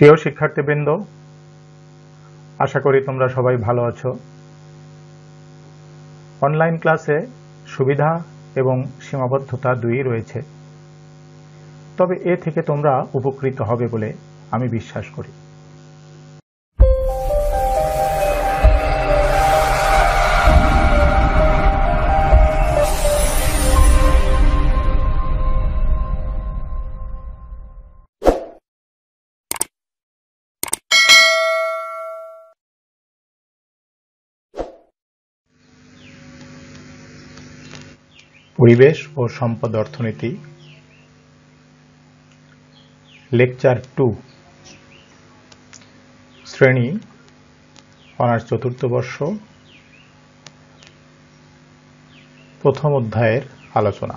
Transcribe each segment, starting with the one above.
প্রিয় শিক্ষার্থীবৃন্দ, আশা করি তোমরা সবাই ভালো আছো। অনলাইন ক্লাসে সুবিধা এবং সীমাবদ্ধতা দুইই রয়েছে, তবে এ থেকে তোমরা উপকৃত হবে বলে আমি বিশ্বাস করি। পরিবেশ ও সম্পদ অর্থনীতি, লেকচার 2, শ্রেণী অনার্স চতুর্থ বর্ষ, প্রথম অধ্যায়ের আলোচনা।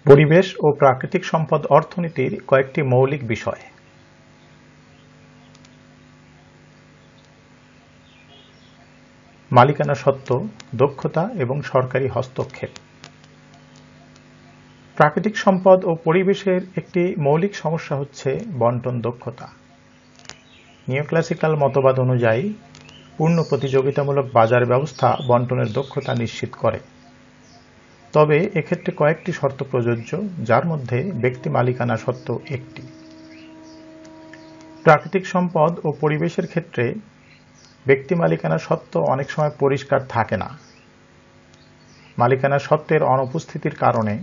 পরিবেশ ও প্রাকৃতিক সম্পদ অর্থনীতির কয়েকটি মৌলিক বিষয়। মালিকানা সত্ত্ব, দক্ষতা এবং সরকারি হস্তক্ষেপ। প্রাকৃতিক সম্পদ ও পরিবেশের একটি মৌলিক সমস্যা হচ্ছে বন্টন দক্ষতা। নিওক্লাসিক্যাল মতবাদ অনুযায়ী পূর্ণ প্রতিযোগিতামূলক বাজার ব্যবস্থা বন্টনের দক্ষতা নিশ্চিত করে, তবে এক্ষেত্রে কয়েকটি শর্ত প্রযোজ্য, যার মধ্যে ব্যক্তি মালিকানা সত্ত্ব একটি। প্রাকৃতিক সম্পদ ও পরিবেশের ক্ষেত্রে ব্যক্তি মালিকানা সত্ত্ব অনেক সময় পরিষ্কার থাকে না। মালিকানা সত্ত্বের অনুপস্থিতির কারণে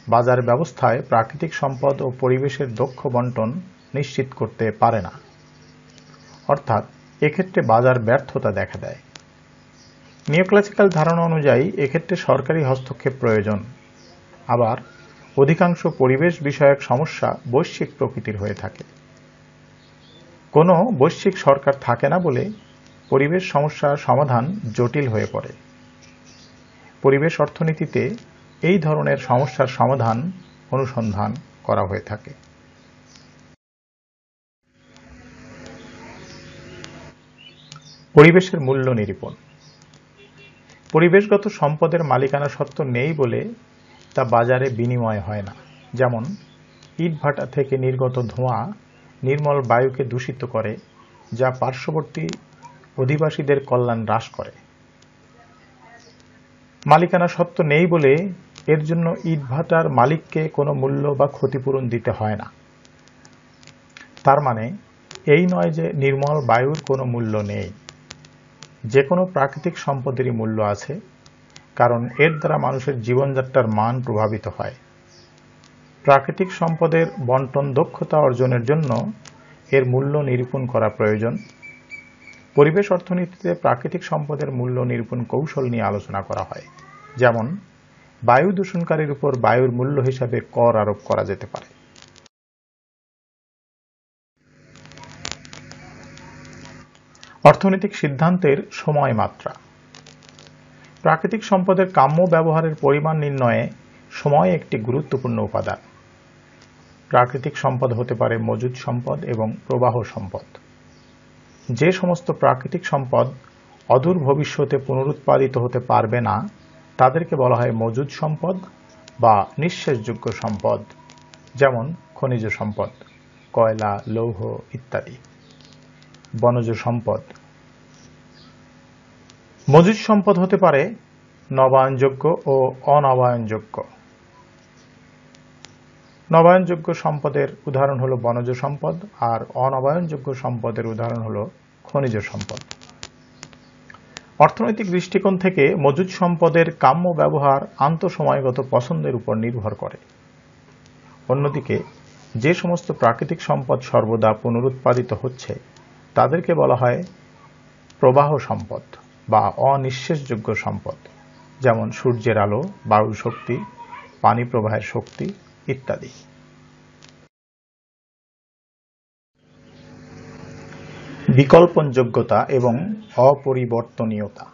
বাজার ব্যবস্থায় প্রাকৃতিক সম্পদ ও পরিবেশের দক্ষ বন্টন নিশ্চিত করতে পারে না, অর্থাৎ এক্ষেত্রে বাজার ব্যর্থতা দেখা দেয়। নিওক্লাসিক্যাল ধারণা অনুযায়ী এক্ষেত্রে সরকারি হস্তক্ষেপ প্রয়োজন। আবার অধিকাংশ পরিবেশ বিষয়ক সমস্যা বৈশ্বিক প্রকৃতির হয়ে থাকে। কোনো বৈশ্বিক সরকার থাকে না বলে পরিবেশ সমস্যার সমাধান জটিল হয়ে পড়ে। পরিবেশ অর্থনীতিতে এই ধরনের সমস্যার সমাধান অনুসন্ধান করা হয়ে থাকে। পরিবেশের মূল্য নিরূপণ। পরিবেশগত সম্পদের মালিকানা সত্ত্ব নেই বলে তা বাজারে বিনিময় হয় না। যেমন ইটভাটা থেকে নির্গত ধোঁয়া নির্মল বায়ুকে দূষিত করে, যা পার্শ্ববর্তী অধিবাসীদের কল্যাণ হ্রাস করে। মালিকানা সত্ত্ব নেই বলে এর জন্য ইটভাটার মালিককে কোনো মূল্য বা ক্ষতিপূরণ দিতে হয় না। তার মানে এই নয় যে নির্মল বায়ুর কোনো মূল্য নেই। যে কোনো প্রাকৃতিক সম্পদেরই মূল্য আছে, কারণ এর দ্বারা মানুষের জীবনযাত্রার মান প্রভাবিত হয়। প্রাকৃতিক সম্পদের বন্টন দক্ষতা অর্জনের জন্য এর মূল্য নিরূপণ করা প্রয়োজন। পরিবেশ অর্থনীতিতে প্রাকৃতিক সম্পদের মূল্য নিরূপণ কৌশল নিয়ে আলোচনা করা হয়। যেমন বায়ু দূষণকারীর উপর বায়ুর মূল্য হিসাবে কর আরোপ করা যেতে পারে। অর্থনৈতিক সিদ্ধান্তের সময় মাত্রা। প্রাকৃতিক সম্পদের কাম্য ব্যবহারের পরিমাণ নির্ণয়ে সময় একটি গুরুত্বপূর্ণ উপাদান। প্রাকৃতিক সম্পদ হতে পারে মজুদ সম্পদ এবং প্রবাহ সম্পদ। যে সমস্ত প্রাকৃতিক সম্পদ অদূর ভবিষ্যতে পুনরুৎপাদিত হতে পারবে না, তাদেরকে বলা হয় মজুদ সম্পদ বা নিঃশেষযোগ্য সম্পদ, যেমন খনিজ সম্পদ, কয়লা, লৌহ ইত্যাদি। বনজ সম্পদ। মজুদ সম্পদ হতে পারে নবায়নযোগ্য ও অনবায়নযোগ্য। নবায়নযোগ্য সম্পদের উদাহরণ হল বনজ সম্পদ, আর অনবায়নযোগ্য সম্পদের উদাহরণ হল খনিজ সম্পদ। অর্থনৈতিক দৃষ্টিকোণ থেকে মজুদ সম্পদের কাম্য ব্যবহার আন্তঃসময়গত পছন্দের উপর নির্ভর করে। অন্যদিকে যে সমস্ত প্রাকৃতিক সম্পদ সর্বদা পুনরুৎপাদিত হচ্ছে, তাদেরকে বলা হয় প্রবাহ সম্পদ বা অনিঃশেষযোগ্য সম্পদ, যেমন সূর্যের আলো, বায়ু শক্তি, পানি প্রবাহের শক্তি ইত্যাদি। বিকল্পনযোগ্যতা এবং অপরিবর্তনীয়তা।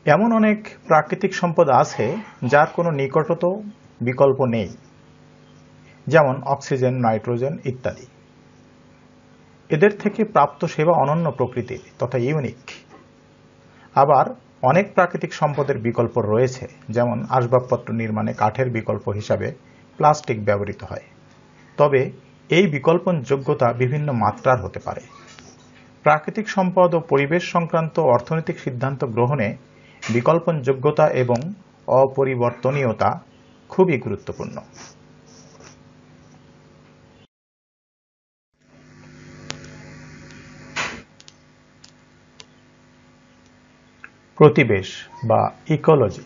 এমন অনেক প্রাকৃতিক সম্পদ আছে যার কোনো নিকটতম বিকল্প নেই, যেমন অক্সিজেন, নাইট্রোজেন ইত্যাদি। এদের থেকে প্রাপ্ত সেবা অনন্য প্রকৃতির তথা ইউনিক। আবার অনেক প্রাকৃতিক সম্পদের বিকল্প রয়েছে, যেমন আসবাবপত্র নির্মাণে কাঠের বিকল্প হিসাবে প্লাস্টিক ব্যবহৃত হয়। তবে এই বিকল্পনযোগ্যতা বিভিন্ন মাত্রার হতে পারে। প্রাকৃতিক সম্পদ ও পরিবেশ সংক্রান্ত অর্থনৈতিক সিদ্ধান্ত গ্রহণে বিকল্পনযোগ্যতা এবং অপরিবর্তনীয়তা খুবই গুরুত্বপূর্ণ। প্রতিবেশ বা ইকোলজি।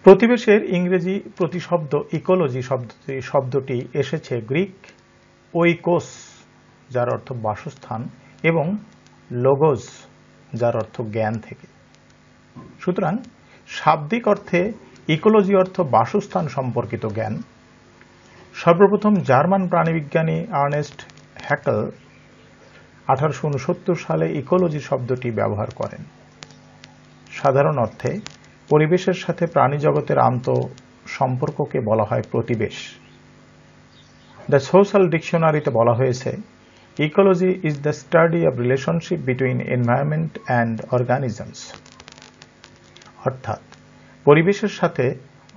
প্রতিবেশের ইংরেজি প্রতিশব্দ ইকোলজি শব্দটি এসেছে গ্রিক ওইকোস, যার অর্থ বাসস্থান, এবং লোগোস, যার অর্থ জ্ঞান থেকে। সুতরাং শাব্দিক অর্থে ইকোলজি অর্থ বাসস্থান সম্পর্কিত জ্ঞান। সর্বপ্রথম জার্মান প্রাণীবিজ্ঞানী আর্নেস্ট হ্যাকেল 1869 সালে ইকোলজি শব্দটি ব্যবহার করেন। সাধারণ অর্থে পরিবেশের সাথে প্রাণীজগতের আন্তঃসম্পর্ককে বলা হয় প্রতিবেশ। দ্য সোশ্যাল ডিকশনারিতে বলা হয়েছে, ecology is the study of relationship between environment and organisms. অর্থাৎ পরিবেশের সাথে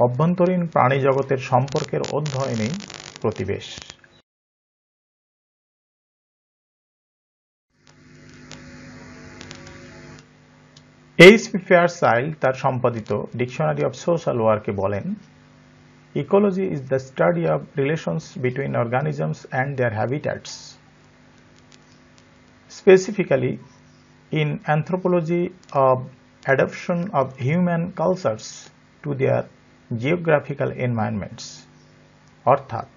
অভ্যন্তরীণ প্রাণীজগতের সম্পর্কের অধ্যয়নই প্রতিবেশ। এইচ.পি. ফেয়ারচাইল্ড তার সম্পাদিত ডিকশনারি অব সোশ্যাল ওয়ার্কে বলেন, ecology is the study of relations between organisms and their habitats. Specifically in anthropology of adaptation of human cultures to their geographical environments। অর্থাৎ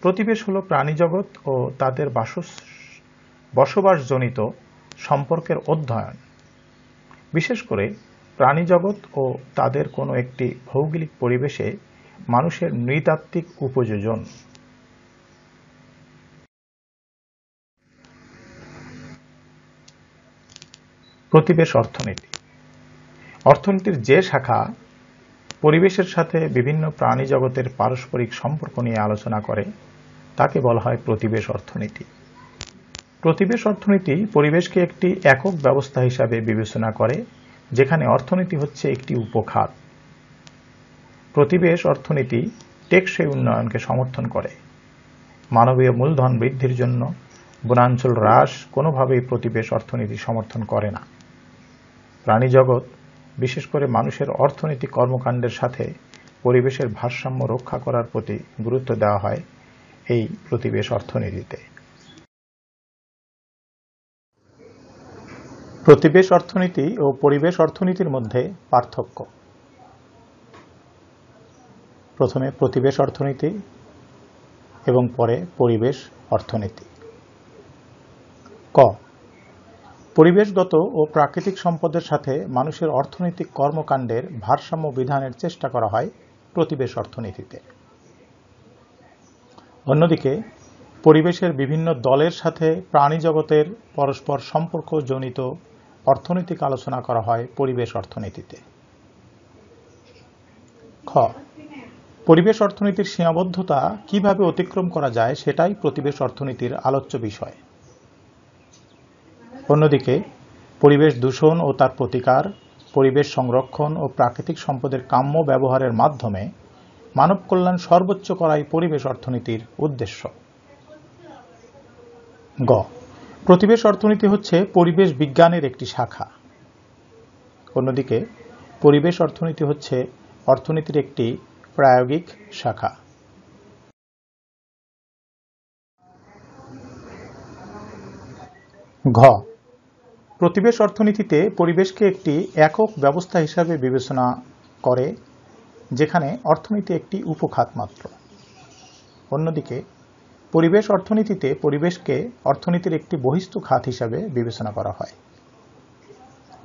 প্রতিবেশ হল প্রাণীজগৎ ও তাদের বসবাসজনিত সম্পর্কের অধ্যয়ন, বিশেষ করে প্রাণীজগৎ ও তাদের কোনো একটি ভৌগোলিক পরিবেশে মানুষের নৃতাত্ত্বিক উপযোজন। প্রতিবেশ অর্থনীতি। অর্থনীতির যে শাখা পরিবেশের সাথে বিভিন্ন প্রাণী জগতের পারস্পরিক সম্পর্ক নিয়ে আলোচনা করে তাকে বলা হয় প্রতিবেশ অর্থনীতি। প্রতিবেশ অর্থনীতি পরিবেশকে একটি একক ব্যবস্থা হিসাবে বিবেচনা করে, যেখানে অর্থনীতি হচ্ছে একটি উপখাত। প্রতিবেশ অর্থনীতি টেকসই উন্নয়নকে সমর্থন করে। মানবীয় মূলধন বৃদ্ধির জন্য বনাঞ্চল হ্রাস কোনোভাবেই প্রতিবেশ অর্থনীতি সমর্থন করে না। প্রাণীজগৎ, বিশেষ করে মানুষের অর্থনৈতিক কর্মকাণ্ডের সাথে পরিবেশের ভারসাম্য রক্ষা করার প্রতি গুরুত্ব দেওয়া হয় এই প্রতিবেশ অর্থনীতিতে। প্রতিবেশ অর্থনীতি ও পরিবেশ অর্থনীতির মধ্যে পার্থক্য। প্রথমে প্রতিবেশ অর্থনীতি এবং পরে পরিবেশ অর্থনীতি। ক, পরিবেশগত ও প্রাকৃতিক সম্পদের সাথে মানুষের অর্থনৈতিক কর্মকাণ্ডের ভারসাম্য বিধানের চেষ্টা করা হয় প্রতিবেশ অর্থনীতিতে। অন্যদিকে পরিবেশের বিভিন্ন দলের সাথে প্রাণীজগতের পরস্পর সম্পর্কজনিত অর্থনৈতিক আলোচনা করা হয় পরিবেশ অর্থনীতিতে। খ, পরিবেশ অর্থনীতির সীমাবদ্ধতা কিভাবে অতিক্রম করা যায় সেটাই প্রতিবেশ অর্থনীতির আলোচ্য বিষয়। অন্যদিকে পরিবেশ দূষণ ও তার প্রতিকার, পরিবেশ সংরক্ষণ ও প্রাকৃতিক সম্পদের কাম্য ব্যবহারের মাধ্যমে মানব কল্যাণ সর্বোচ্চ করাই পরিবেশ অর্থনীতির উদ্দেশ্য। গ, প্রতিবেশ অর্থনীতি হচ্ছে পরিবেশ বিজ্ঞানের একটি শাখা। অন্যদিকে পরিবেশ অর্থনীতি হচ্ছে অর্থনীতির একটি প্রায়োগিক শাখা। ঘ, প্রতিবেশ অর্থনীতিতে পরিবেশকে একটি একক ব্যবস্থা হিসাবে বিবেচনা করে, যেখানে অর্থনীতি একটি উপখাত মাত্র। অন্যদিকে পরিবেশ অর্থনীতিতে পরিবেশকে অর্থনীতির একটি বহিস্থ খাত হিসাবে বিবেচনা করা হয়।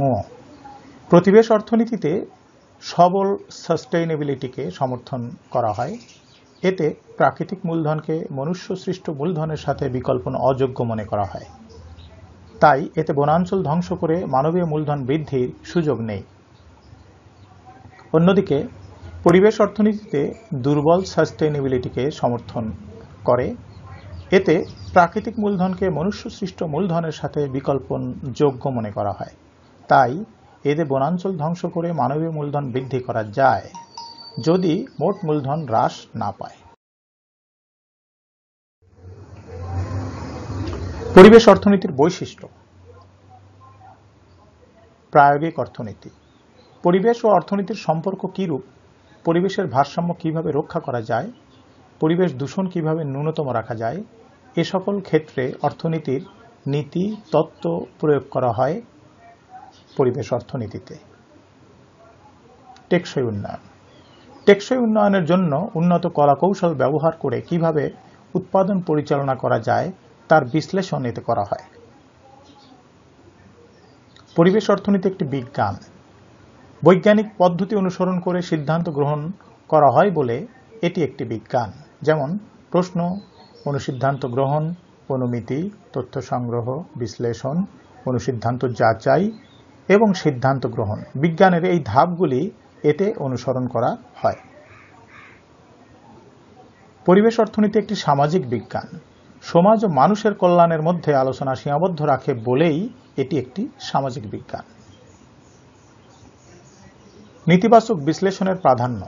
ও, প্রতিবেশ অর্থনীতিতে সবল সাস্টেইনেবিলিটিকে সমর্থন করা হয়। এতে প্রাকৃতিক মূলধনকে মনুষ্য সৃষ্ট মূলধনের সাথে বিকল্পন অযোগ্য মনে করা হয়। তাই এতে বনাঞ্চল ধ্বংস করে মানবীয় মূলধন বৃদ্ধির সুযোগ নেই। অন্যদিকে পরিবেশ অর্থনীতিতে দুর্বল সাস্টেইনেবিলিটিকে সমর্থন করে। এতে প্রাকৃতিক মূলধনকে মনুষ্যসৃষ্ট মূলধনের সাথে বিকল্পযোগ্য মনে করা হয়। তাই এতে বনাঞ্চল ধ্বংস করে মানবীয় মূলধন বৃদ্ধি করা যায় যদি মোট মূলধন হ্রাস না পায়। পরিবেশ অর্থনীতির বৈশিষ্ট্য। প্রায়োগিক অর্থনীতি। পরিবেশ ও অর্থনীতির সম্পর্ক কিরূপ, পরিবেশের ভারসাম্য কিভাবে রক্ষা করা যায়, পরিবেশ দূষণ কিভাবে ন্যূনতম রাখা যায়, এ সকল ক্ষেত্রে অর্থনীতির নীতি তত্ত্ব প্রয়োগ করা হয় পরিবেশ অর্থনীতিতে। টেকসই উন্নয়ন। টেকসই উন্নয়নের জন্য উন্নত কলাকৌশল ব্যবহার করে কিভাবে উৎপাদন পরিচালনা করা যায় তার বিশ্লেষণ এতে করা হয়। পরিবেশ অর্থনীতি একটি বিজ্ঞান। বৈজ্ঞানিক পদ্ধতি অনুসরণ করে সিদ্ধান্ত গ্রহণ করা হয় বলে এটি একটি বিজ্ঞান। যেমন প্রশ্ন, অনুসিদ্ধান্ত গ্রহণ, অনুমিতি, তথ্য সংগ্রহ, বিশ্লেষণ, অনুসিদ্ধান্ত যাচাই এবং সিদ্ধান্ত গ্রহণ। বিজ্ঞানের এই ধাপগুলি এতে অনুসরণ করা হয়। পরিবেশ অর্থনীতি একটি সামাজিক বিজ্ঞান। সমাজ ও মানুষের কল্যাণের মধ্যে আলোচনা সীমাবদ্ধ রাখে বলেই এটি একটি সামাজিক বিজ্ঞান। নেতিবাচক বিশ্লেষণের প্রাধান্য।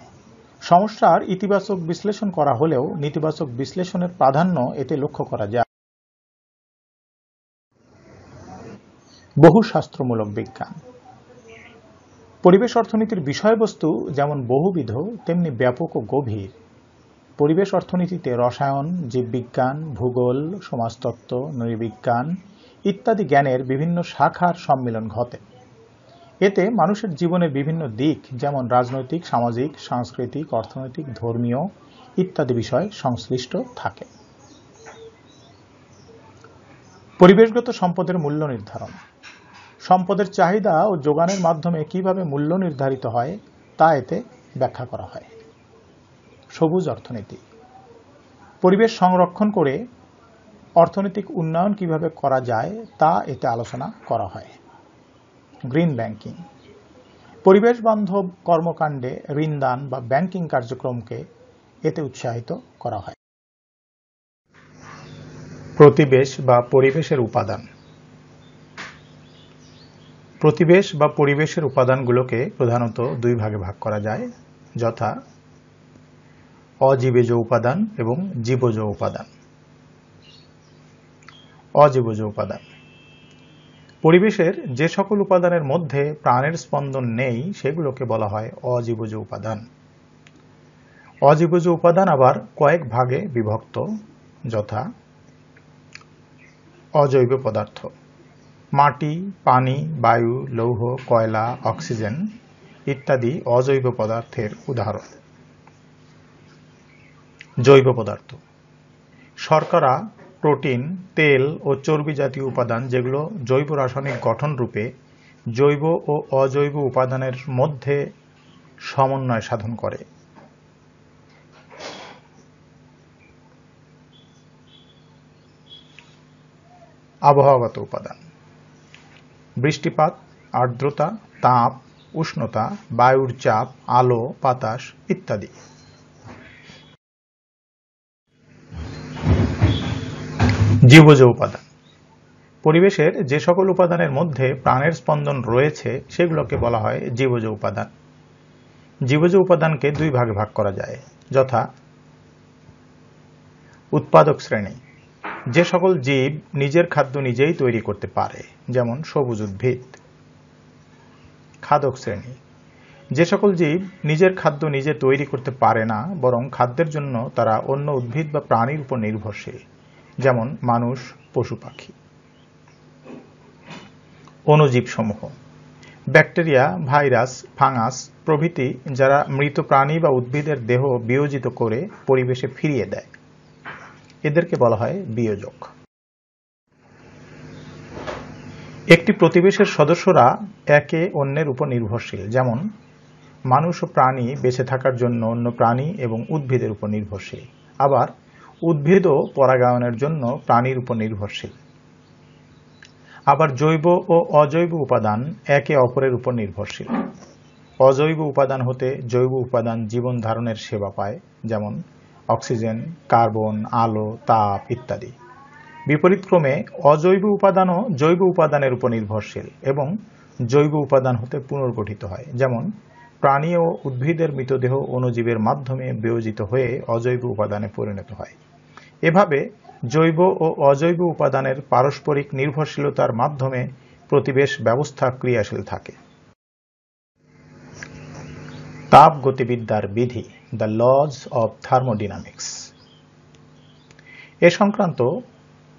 সমস্যার ইতিবাচক বিশ্লেষণ করা হলেও নেতিবাচক বিশ্লেষণের প্রাধান্য এতে লক্ষ্য করা যায়। বহুশাস্ত্রমূলক বিজ্ঞান। পরিবেশ অর্থনীতির বিষয়বস্তু যেমন বহুবিধ তেমনি ব্যাপক ও গভীর। পরিবেশ অর্থনীতিতে রসায়ন, জীববিজ্ঞান, ভূগোল, সমাজতত্ত্ব, নৃবিজ্ঞান ইত্যাদি জ্ঞানের বিভিন্ন শাখার সম্মিলন ঘটে। এতে মানুষের জীবনের বিভিন্ন দিক যেমন রাজনৈতিক, সামাজিক, সাংস্কৃতিক, অর্থনৈতিক, ধর্মীয় ইত্যাদি বিষয় সংশ্লিষ্ট থাকে। পরিবেশগত সম্পদের মূল্য নির্ধারণ। সম্পদের চাহিদা ও যোগানের মাধ্যমে কিভাবে মূল্য নির্ধারিত হয় তা এতে ব্যাখ্যা করা হয়। সবুজ অর্থনীতি। পরিবেশ সংরক্ষণ করে অর্থনৈতিক উন্নয়ন কিভাবে করা যায় তা এতে আলোচনা করা হয়। Green banking. পরিবেশ বান্ধব কর্মকাণ্ডে ঋণদান বা ব্যাংকিং কার্যক্রমকে এতে উৎসাহিত করা হয়। প্রতিবেশ বা পরিবেশের উপাদান। প্রতিবেশ বা পরিবেশের উপাদানগুলোকে প্রধানত দুই ভাগে ভাগ করা যায়, যথা অজীবজ উপাদান এবং জীবজ উপাদান। অজীবজ উপাদান। পরিবেশের যে সকল উপাদানের মধ্যে প্রাণের স্পন্দন নেই সেগুলোকে বলা হয় অজীবজ উপাদান। অজীবজ উপাদান আবার কয়েক ভাগে বিভক্ত, যথা অজৈব পদার্থ। মাটি, পানি, বায়ু, লৌহ, কয়লা, অক্সিজেন ইত্যাদি অজৈব পদার্থের উদাহরণ। জৈব পদার্থ। শর্করা, প্রোটিন, তেল ও চর্বি জাতীয় উপাদান যেগুলো জৈব রাসায়নিক গঠন রূপে জৈব ও অজৈব উপাদানের মধ্যে সমন্বয় সাধন করে। আবহাওয়াগত উপাদান। বৃষ্টিপাত, আর্দ্রতা, তাপ, উষ্ণতা, বায়ুর চাপ, আলো, বাতাস ইত্যাদি। জীবজ উপাদান। পরিবেশের যে সকল উপাদানের মধ্যে প্রাণের স্পন্দন রয়েছে সেগুলোকে বলা হয় জীবজ উপাদান। জীবজ উপাদানকে দুই ভাগে ভাগ করা যায়, যথা উৎপাদক শ্রেণী। যে সকল জীব নিজের খাদ্য নিজেই তৈরি করতে পারে, যেমন সবুজ উদ্ভিদ। খাদক শ্রেণী। যে সকল জীব নিজের খাদ্য নিজে তৈরি করতে পারে না, বরং খাদ্যের জন্য তারা অন্য উদ্ভিদ বা প্রাণীর উপর নির্ভরশীল, যেমন মানুষ, পশু পাখি। অণুজীব সমূহ। ব্যাকটেরিয়া, ভাইরাস, ফাঙ্গাস প্রভৃতি যারা মৃত প্রাণী বা উদ্ভিদের দেহ বিয়োজিত করে পরিবেশে ফিরিয়ে দেয়, এদেরকে বলা হয় বিয়োজক। একটি প্রতিবেশের সদস্যরা একে অন্যের উপর নির্ভরশীল, যেমন মানুষ ও প্রাণী বেঁচে থাকার জন্য অন্য প্রাণী এবং উদ্ভিদের উপর নির্ভরশীল। আবার উদ্ভিদও পরাগায়নের জন্য প্রাণীর উপর নির্ভরশীল। আবার জৈব ও অজৈব উপাদান একে অপরের উপর নির্ভরশীল। অজৈব উপাদান হতে জৈব উপাদান জীবন ধারণের সেবা পায়, যেমন অক্সিজেন, কার্বন, আলো, তাপ ইত্যাদি। বিপরীতক্রমে অজৈব উপাদানও জৈব উপাদানের উপর নির্ভরশীল এবং জৈব উপাদান হতে পুনর্গঠিত হয়। যেমন প্রাণী ও উদ্ভিদের মৃতদেহ অণুজীবের মাধ্যমে বিয়োজিত হয়ে অজৈব উপাদানে পরিণত হয়। এভাবে জৈব ও অজৈব উপাদানের পারস্পরিক নির্ভরশীলতার মাধ্যমে প্রতিবেশ ব্যবস্থা ক্রিয়াশীল থাকে। তাপগতিবিদ্যার বিধি, দ্য লজ অব থার্মোডাইনামিক্স। এ সংক্রান্ত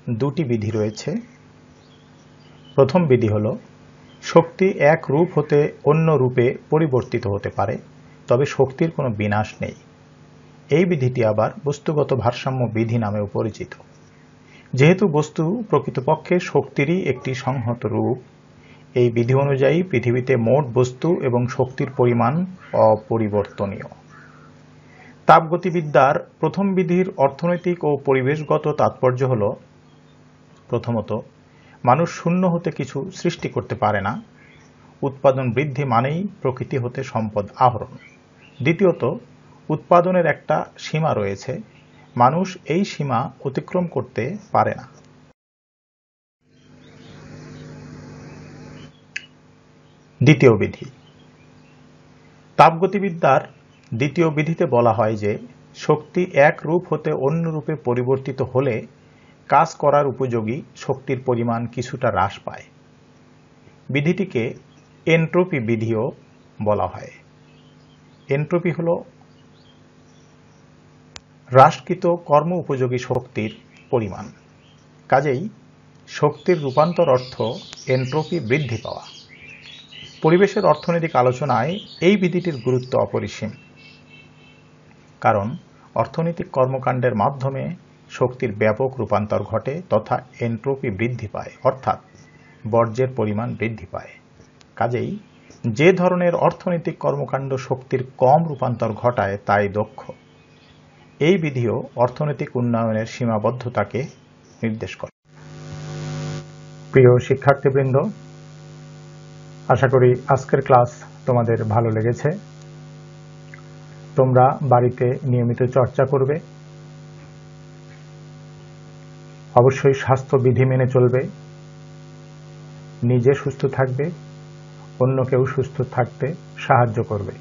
দুটি বিধি রয়েছে। প্রথম বিধি হল, শক্তি এক রূপ হতে অন্য রূপে পরিবর্তিত হতে পারে, তবে শক্তির কোনো বিনাশ নেই। এই বিধিটি আবার বস্তুগত ভারসাম্য বিধি নামেও পরিচিত। যেহেতু বস্তু প্রকৃতপক্ষে শক্তিরই একটি সংহত রূপ, এই বিধি অনুযায়ী পৃথিবীতে মোট বস্তু এবং শক্তির পরিমাণ অপরিবর্তনীয়। তাপগতিবিদ্যার প্রথম বিধির অর্থনৈতিক ও পরিবেশগত তাৎপর্য হল, প্রথমত, মানুষ শূন্য হতে কিছু সৃষ্টি করতে পারে না। উৎপাদন বৃদ্ধি মানেই প্রকৃতি হতে সম্পদ আহরণ। দ্বিতীয়ত, উৎপাদনের একটা সীমা রয়েছে, মানুষ এই সীমা অতিক্রম করতে পারে না। দ্বিতীয় বিধি। তাপগতিবিদ্যার দ্বিতীয় বিধিতে বলা হয় যে, শক্তি এক রূপ হতে অন্য রূপে পরিবর্তিত হলে কাজ করার উপযোগী শক্তির পরিমাণ কিছুটা হ্রাস পায়। বিধিটিকে এনট্রপি বিধিও বলা হয়। এনট্রপি হল হ্রাসকৃত কর্ম উপযোগী শক্তির পরিমাণ। কাজেই শক্তির রূপান্তর অর্থ এনট্রপি বৃদ্ধি পাওয়া। পরিবেশের অর্থনৈতিক আলোচনায় এই বিধিটির গুরুত্ব অপরিসীম, কারণ অর্থনৈতিক কর্মকাণ্ডের মাধ্যমে শক্তির ব্যাপক রূপান্তর ঘটে তথা এনট্রপি বৃদ্ধি পায়, অর্থাৎ বর্জ্যের পরিমাণ বৃদ্ধি পায়। কাজেই যে ধরনের অর্থনৈতিক কর্মকাণ্ড শক্তির কম রূপান্তর ঘটায় তাই দক্ষ। এই বিধিও অর্থনৈতিক উন্নয়নের সীমাবদ্ধতাকে নির্দেশ করে। প্রিয় শিক্ষার্থীবৃন্দ, আশা করি আজকের ক্লাস তোমাদের ভালো লেগেছে। তোমরা বাড়িতে নিয়মিত চর্চা করবে। অবশ্যই স্বাস্থ্যবিধি মেনে চলবে। নিজে সুস্থ থাকবে, অন্যকেও সুস্থ থাকতে সাহায্য করবে।